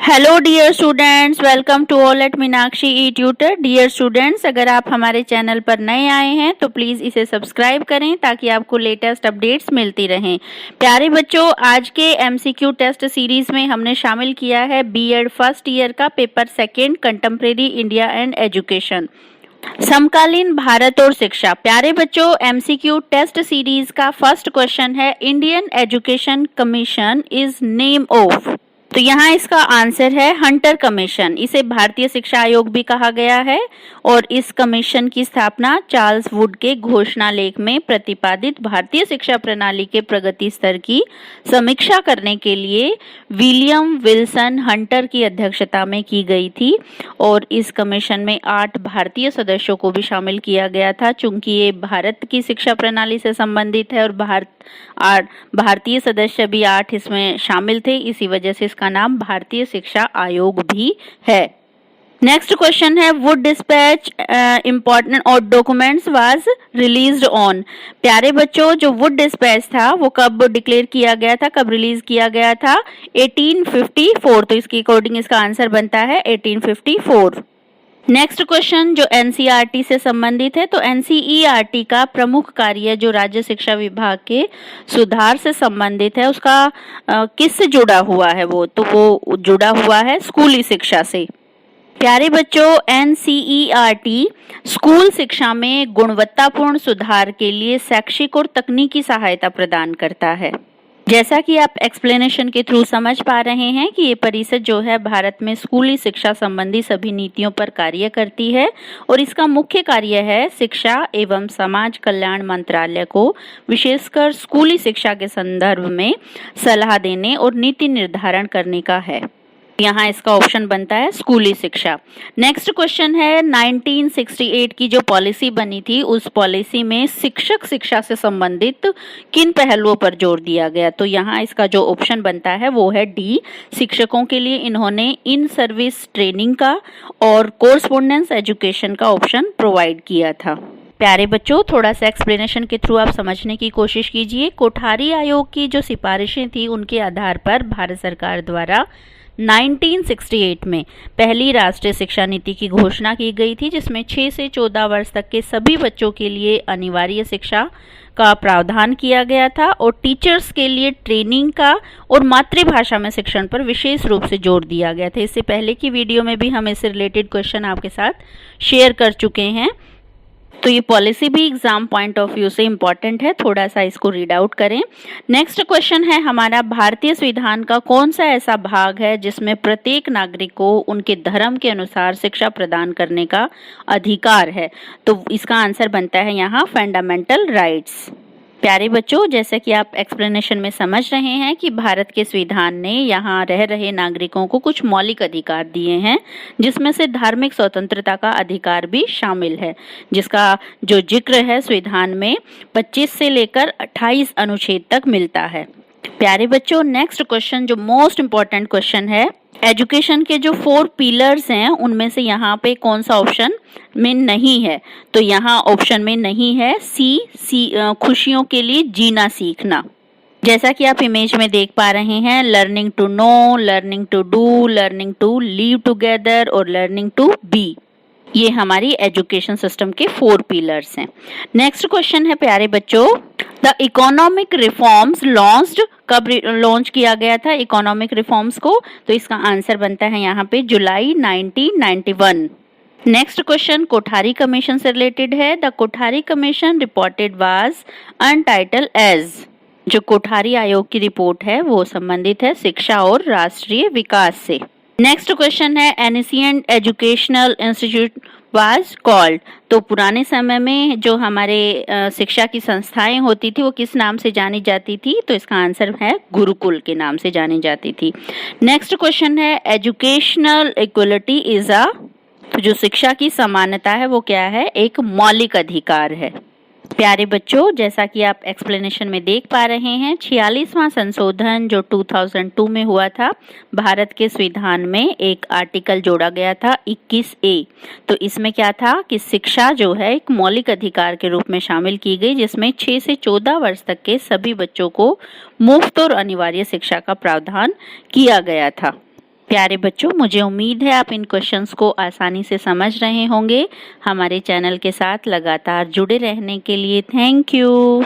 Hello dear students, welcome to all at Meenakshi e tutor. Dear students, अगर आप हमारे channel पर नए आए हैं तो प्लीज़ इसे सब्सक्राइब करें ताकि आपको लेटेस्ट अपडेट्स मिलती रहें। प्यारे बच्चों, आज के एमसीक्यू टेस्ट सीरीज़ में हमने शामिल किया है बीएड फर्स्ट ईयर का paper second, contemporary India and education, समकालीन भारत और शिक्षा। प्यारे बच्चों, एमसीक्यू टेस्ट सीरीज का फर्स्ट क्वेश्चन है, Indian education commission is name of. तो यहाँ इसका आंसर है हंटर कमीशन। इसे भारतीय शिक्षा आयोग भी कहा गया है और इस कमीशन की स्थापना चार्ल्स वुड के घोषणा लेख में प्रतिपादित भारतीय शिक्षा प्रणाली के प्रगति स्तर की समीक्षा करने के लिए विलियम विल्सन हंटर की अध्यक्षता में की गई थी। और इस कमीशन में 8 भारतीय सदस्यों को भी शामिल किया गया था। चूंकि ये भारत की शिक्षा प्रणाली से संबंधित है और भारतीय सदस्य भी 8 इसमें शामिल थे, इसी वजह से इसका नाम भारतीय शिक्षा आयोग भी है। नेक्स्ट क्वेश्चन है, वुड डिस्पैच इम्पोर्टेंट और डॉक्यूमेंट्स वाज रिलीज्ड ऑन। प्यारे बच्चों, जो वुड डिस्पैच था वो कब डिक्लेयर किया गया था, कब रिलीज किया गया था? 1854। तो इसके अकॉर्डिंग इसका आंसर बनता है 1854। नेक्स्ट क्वेश्चन जो एनसीईआरटी से संबंधित है, तो एनसीईआरटी का प्रमुख कार्य जो राज्य शिक्षा विभाग के सुधार से संबंधित है उसका किससे जुड़ा हुआ है? वो जुड़ा हुआ है स्कूली शिक्षा से। प्यारे बच्चों, एनसीईआरटी स्कूल शिक्षा में गुणवत्तापूर्ण सुधार के लिए शैक्षिक और तकनीकी सहायता प्रदान करता है। जैसा कि आप एक्सप्लेनेशन के थ्रू समझ पा रहे हैं कि ये परिषद जो है भारत में स्कूली शिक्षा संबंधी सभी नीतियों पर कार्य करती है और इसका मुख्य कार्य है शिक्षा एवं समाज कल्याण मंत्रालय को विशेषकर स्कूली शिक्षा के संदर्भ में सलाह देने और नीति निर्धारण करने का है। यहाँ इसका ऑप्शन बनता है स्कूली शिक्षा। नेक्स्ट क्वेश्चन है, 1968 की जो पॉलिसी बनी थी उस पॉलिसी में शिक्षक शिक्षा से संबंधित किन पहलुओं पर जोर दिया गया? तो यहाँ इसका जो ऑप्शन बनता है वो है डी। शिक्षकों के लिए इन्होंने इन सर्विस ट्रेनिंग का और कोर्सपोंडेंस एजुकेशन का ऑप्शन प्रोवाइड किया था। प्यारे बच्चों, थोड़ा सा एक्सप्लेनेशन के थ्रू आप समझने की कोशिश कीजिए। कोठारी आयोग की जो सिफारिशें थी उनके आधार पर भारत सरकार द्वारा 1968 में पहली राष्ट्रीय शिक्षा नीति की घोषणा की गई थी, जिसमें 6 से 14 वर्ष तक के सभी बच्चों के लिए अनिवार्य शिक्षा का प्रावधान किया गया था और टीचर्स के लिए ट्रेनिंग का और मातृभाषा में शिक्षण पर विशेष रूप से जोर दिया गया था। इससे पहले की वीडियो में भी हम इससे रिलेटेड क्वेश्चन आपके साथ शेयर कर चुके हैं। तो ये पॉलिसी भी एग्जाम पॉइंट ऑफ व्यू से इम्पॉर्टेंट है, थोड़ा सा इसको रीड आउट करें। नेक्स्ट क्वेश्चन है हमारा, भारतीय संविधान का कौन सा ऐसा भाग है जिसमें प्रत्येक नागरिक को उनके धर्म के अनुसार शिक्षा प्रदान करने का अधिकार है? तो इसका आंसर बनता है यहाँ फंडामेंटल राइट्स। प्यारे बच्चों, जैसे कि आप एक्सप्लेनेशन में समझ रहे हैं कि भारत के संविधान ने यहाँ रह रहे नागरिकों को कुछ मौलिक अधिकार दिए हैं, जिसमें से धार्मिक स्वतंत्रता का अधिकार भी शामिल है, जिसका जो जिक्र है संविधान में 25 से लेकर 28 अनुच्छेद तक मिलता है। प्यारे बच्चों, नेक्स्ट क्वेश्चन जो मोस्ट इम्पोर्टेंट क्वेश्चन है, एजुकेशन के जो 4 पिलर्स हैं उनमें से यहाँ पे कौन सा ऑप्शन में नहीं है? तो यहाँ ऑप्शन में नहीं है सी खुशियों के लिए जीना सीखना। जैसा कि आप इमेज में देख पा रहे हैं, learning to know, learning to do, learning to live together और लर्निंग टू बी, ये हमारी एजुकेशन सिस्टम के 4 पिलर्स हैं। नेक्स्ट क्वेश्चन है प्यारे बच्चों, द इकोनॉमिक रिफॉर्म्स लॉन्च्ड, कब लॉन्च किया गया था इकोनॉमिक रिफॉर्म्स को? तो इसका आंसर बनता है यहाँ पे जुलाई 1991। नेक्स्ट क्वेश्चन कोठारी कमीशन से रिलेटेड है। The Kothari commission reported was untitled as. जो कोठारी आयोग की रिपोर्ट है वो संबंधित है शिक्षा और राष्ट्रीय विकास से। नेक्स्ट क्वेश्चन है, ancient educational institute was called. तो पुराने समय में जो हमारे शिक्षा की संस्थाएं होती थी वो किस नाम से जानी जाती थी? तो इसका आंसर है गुरुकुल के नाम से जानी जाती थी। नेक्स्ट क्वेश्चन है, एजुकेशनल इक्वलिटी इज अ, जो शिक्षा की समानता है वो क्या है? एक मौलिक अधिकार है। प्यारे बच्चों, जैसा कि आप एक्सप्लेनेशन में देख पा रहे हैं, 46वां संशोधन जो 2002 में हुआ था, भारत के संविधान में एक आर्टिकल जोड़ा गया था 21A। तो इसमें क्या था कि शिक्षा जो है एक मौलिक अधिकार के रूप में शामिल की गई, जिसमें 6 से 14 वर्ष तक के सभी बच्चों को मुफ्त और अनिवार्य शिक्षा का प्रावधान किया गया था। प्यारे बच्चों, मुझे उम्मीद है आप इन क्वेश्चंस को आसानी से समझ रहे होंगे। हमारे चैनल के साथ लगातार जुड़े रहने के लिए थैंक यू।